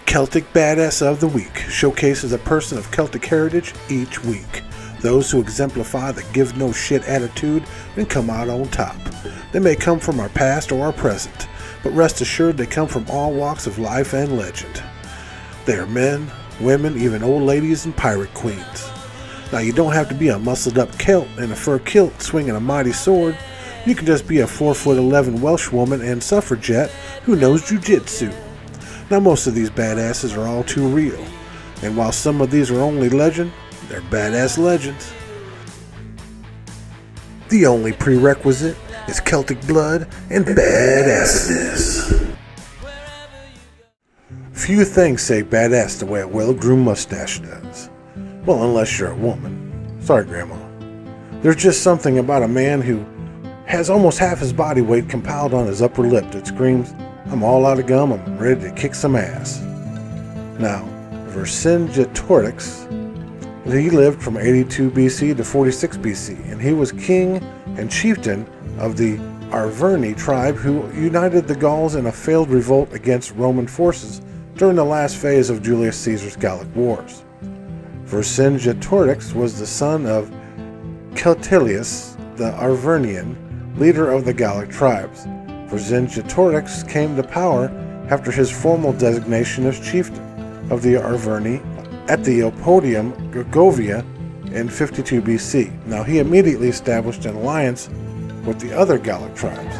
Celtic Badass of the Week showcases a person of Celtic heritage each week. Those who exemplify the give no shit attitude and come out on top. They may come from our past or our present, but rest assured they come from all walks of life and legend. They are men, women, even old ladies and pirate queens. Now you don't have to be a muscled up Celt in a fur kilt swinging a mighty sword. You can just be a 4'11" Welsh woman and suffragette who knows jujitsu. Now most of these badasses are all too real, and while some of these are only legend, they're badass legends. The only prerequisite is Celtic blood and badassedness. Few things say badass the way a well-groomed mustache does. Well, unless you're a woman. Sorry, Grandma. There's just something about a man who has almost half his body weight compiled on his upper lip that screams, I'm all out of gum, I'm ready to kick some ass. Now, Vercingetorix, he lived from 82 BC to 46 BC, and he was king and chieftain of the Arverni tribe who united the Gauls in a failed revolt against Roman forces during the last phase of Julius Caesar's Gallic wars. Vercingetorix was the son of Celtillus the Arvernian, leader of the Gallic tribes. Vercingetorix came to power after his formal designation as chieftain of the Arverni at the oppidum Gergovia in 52 BC. Now he immediately established an alliance with the other Gallic tribes,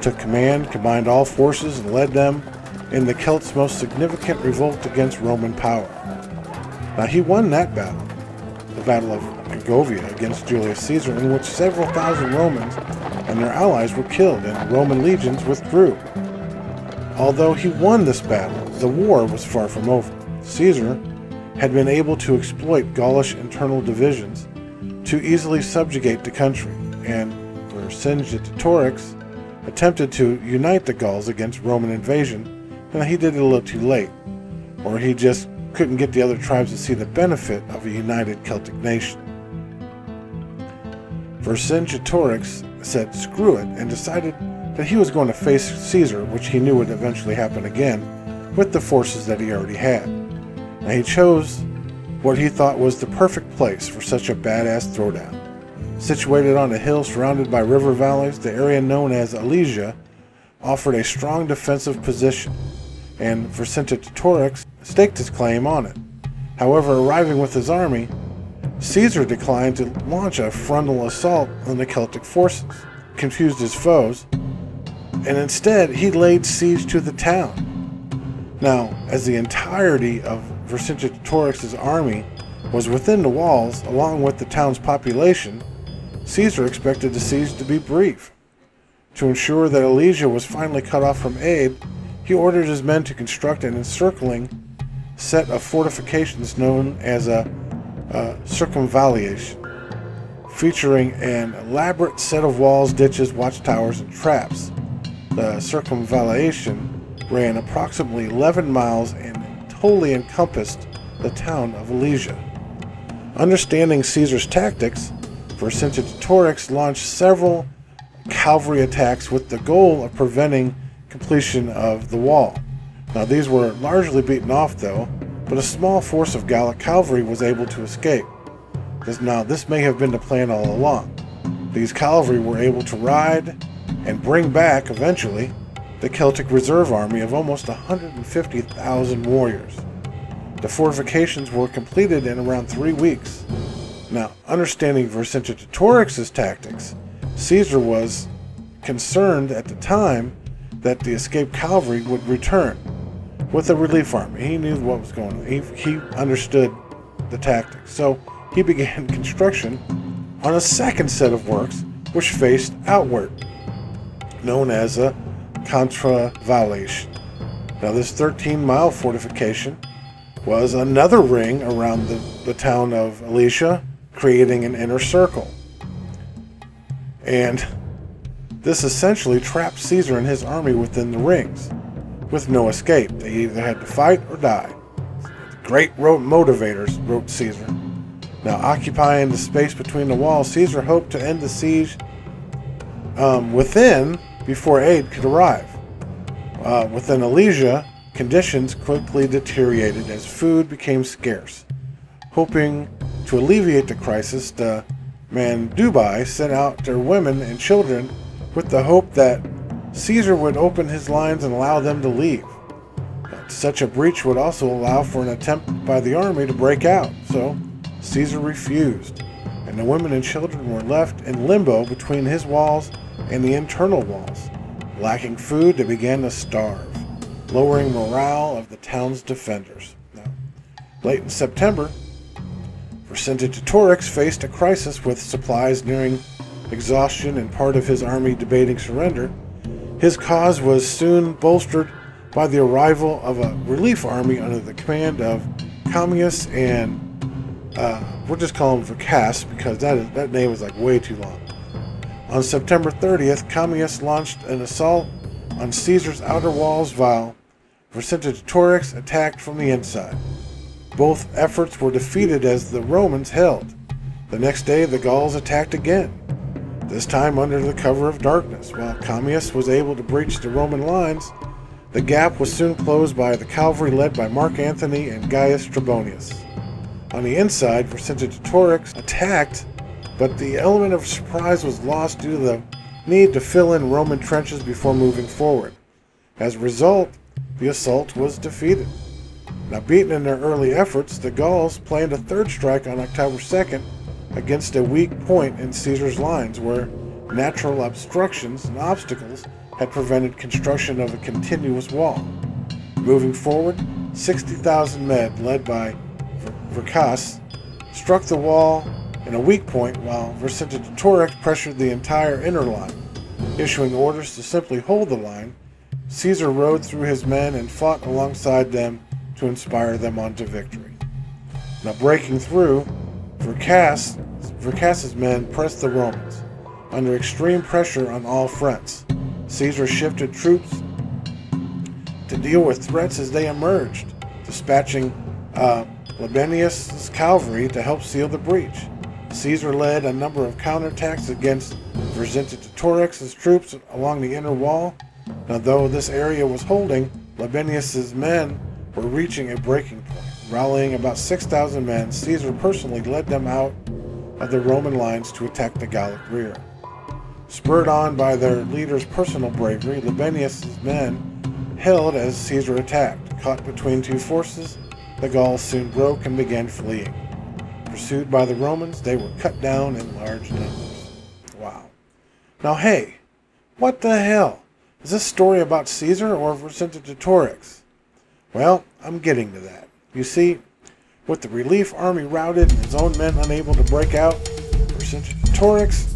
took command, combined all forces, and led them in the Celts' most significant revolt against Roman power. Now he won that battle, the Battle of Gergovia against Julius Caesar, in which several thousand Romans and their allies were killed and Roman legions withdrew. Although he won this battle, the war was far from over. Caesar had been able to exploit Gaulish internal divisions to easily subjugate the country, and Vercingetorix attempted to unite the Gauls against Roman invasion, and he did it a little too late, or he just couldn't get the other tribes to see the benefit of a united Celtic nation. Vercingetorix said screw it and decided that he was going to face Caesar, which he knew would eventually happen again, with the forces that he already had. Now he chose what he thought was the perfect place for such a badass throwdown. Situated on a hill surrounded by river valleys, the area known as Alesia offered a strong defensive position, and Vercingetorix staked his claim on it. However, arriving with his army, Caesar declined to launch a frontal assault on the Celtic forces, confused his foes, and instead he laid siege to the town. Now, as the entirety of Vercingetorix's army was within the walls, along with the town's population, Caesar expected the siege to be brief. To ensure that Alesia was finally cut off from aid, he ordered his men to construct an encircling set of fortifications known as a circumvallation, featuring an elaborate set of walls, ditches, watchtowers, and traps. The circumvallation ran approximately 11 miles and totally encompassed the town of Alesia. Understanding Caesar's tactics, Vercingetorix launched several cavalry attacks with the goal of preventing completion of the wall. Now these were largely beaten off though, but a small force of Gallic cavalry was able to escape. Now this may have been the plan all along. These cavalry were able to ride and bring back, eventually, the Celtic reserve army of almost 150,000 warriors. The fortifications were completed in around 3 weeks. Now, understanding Vercingetorix's tactics, Caesar was concerned at the time that the escaped cavalry would return with a relief army. He knew what was going on. He understood the tactics. So he began construction on a second set of works which faced outward, known as a contravallation. Now this 13-mile fortification was another ring around the town of Alesia, creating an inner circle. And this essentially trapped Caesar and his army within the rings, with no escape. They either had to fight or die. Great motivators, wrote Caesar. Now, occupying the space between the walls, Caesar hoped to end the siege within before aid could arrive. Within Alesia, conditions quickly deteriorated as food became scarce. Hoping to alleviate the crisis, the Mandubi sent out their women and children with the hope that Caesar would open his lines and allow them to leave. Such a breach would also allow for an attempt by the army to break out, so Caesar refused, and the women and children were left in limbo between his walls and the internal walls. Lacking food, they began to starve, lowering morale of the town's defenders. Now, late in September, Vercingetorix faced a crisis with supplies nearing exhaustion and part of his army debating surrender. His cause was soon bolstered by the arrival of a relief army under the command of Commius and we'll just call him Vercingetorix because that name is like way too long. On September 30th, Commius launched an assault on Caesar's outer walls while Vercingetorix attacked from the inside. Both efforts were defeated as the Romans held. The next day, the Gauls attacked again, this time under the cover of darkness. While Commius was able to breach the Roman lines, the gap was soon closed by the cavalry led by Mark Antony and Gaius Trebonius. On the inside, Vercingetorix attacked, but the element of surprise was lost due to the need to fill in Roman trenches before moving forward. As a result, the assault was defeated. Now, beaten in their early efforts, the Gauls planned a third strike on October 2nd against a weak point in Caesar's lines where natural obstructions and obstacles had prevented construction of a continuous wall. Moving forward, 60,000 men, led by Vercingetorix, struck the wall in a weak point while Vercingetorix pressured the entire inner line. Issuing orders to simply hold the line, Caesar rode through his men and fought alongside them to inspire them on to victory. Now, breaking through, Vercingetorix's men pressed the Romans. Under extreme pressure on all fronts, Caesar shifted troops to deal with threats as they emerged, dispatching Labienus's cavalry to help seal the breach. Caesar led a number of counterattacks against Vercingetorix's troops along the inner wall. Now, though this area was holding, Labienus's men were reaching a breaking point. Rallying about 6,000 men, Caesar personally led them out of the Roman lines to attack the Gallic rear. Spurred on by their leader's personal bravery, Labienus's men held as Caesar attacked. Caught between two forces, the Gauls soon broke and began fleeing. Pursued by the Romans, they were cut down in large numbers. Wow. Now, hey, what the hell? Is this story about Caesar or Vercingetorix? Well, I'm getting to that. You see, with the relief army routed and his own men unable to break out, Vercingetorix,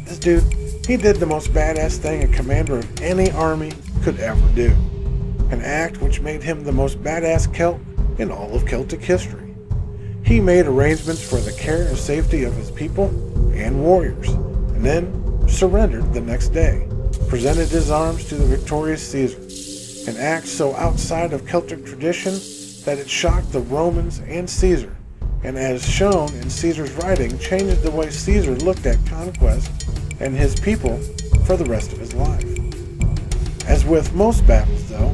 this dude, he did the most badass thing a commander of any army could ever do. An act which made him the most badass Celt in all of Celtic history. He made arrangements for the care and safety of his people and warriors, and then surrendered the next day, presented his arms to the victorious Caesar. An act so outside of Celtic tradition that it shocked the Romans and Caesar, and as shown in Caesar's writing, changed the way Caesar looked at conquest and his people for the rest of his life. As with most battles, though,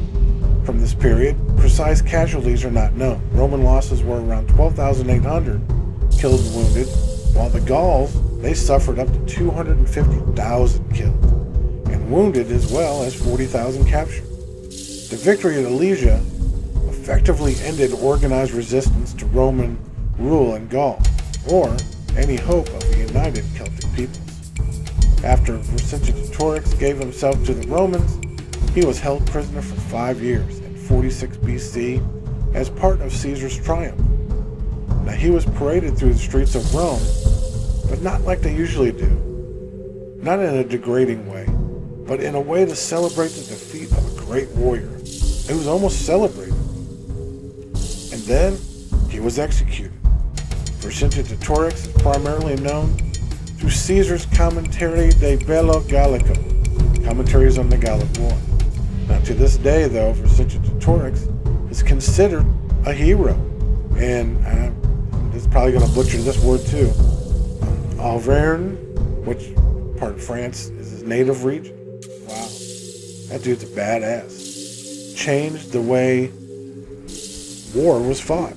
from this period, precise casualties are not known. Roman losses were around 12,800 killed and wounded, while the Gauls, they suffered up to 250,000 killed and wounded, as well as 40,000 captured. The victory at Alesia effectively ended organized resistance to Roman rule in Gaul, or any hope of a united Celtic peoples. After Vercingetorix gave himself to the Romans, he was held prisoner for 5 years in 46 BC as part of Caesar's triumph. Now, he was paraded through the streets of Rome, but not like they usually do. Not in a degrading way, but in a way to celebrate the defeat of a great warrior. It was almost celebrated. And then he was executed. Vercingetorix is primarily known through Caesar's Commentary de Bello Gallico, commentaries on the Gallic War. Now, to this day, though, Vercingetorix is considered a hero, and I'm just probably going to butcher this word too. Arverni, which part of France is his native region. Wow, that dude's a badass. changed the way war was fought.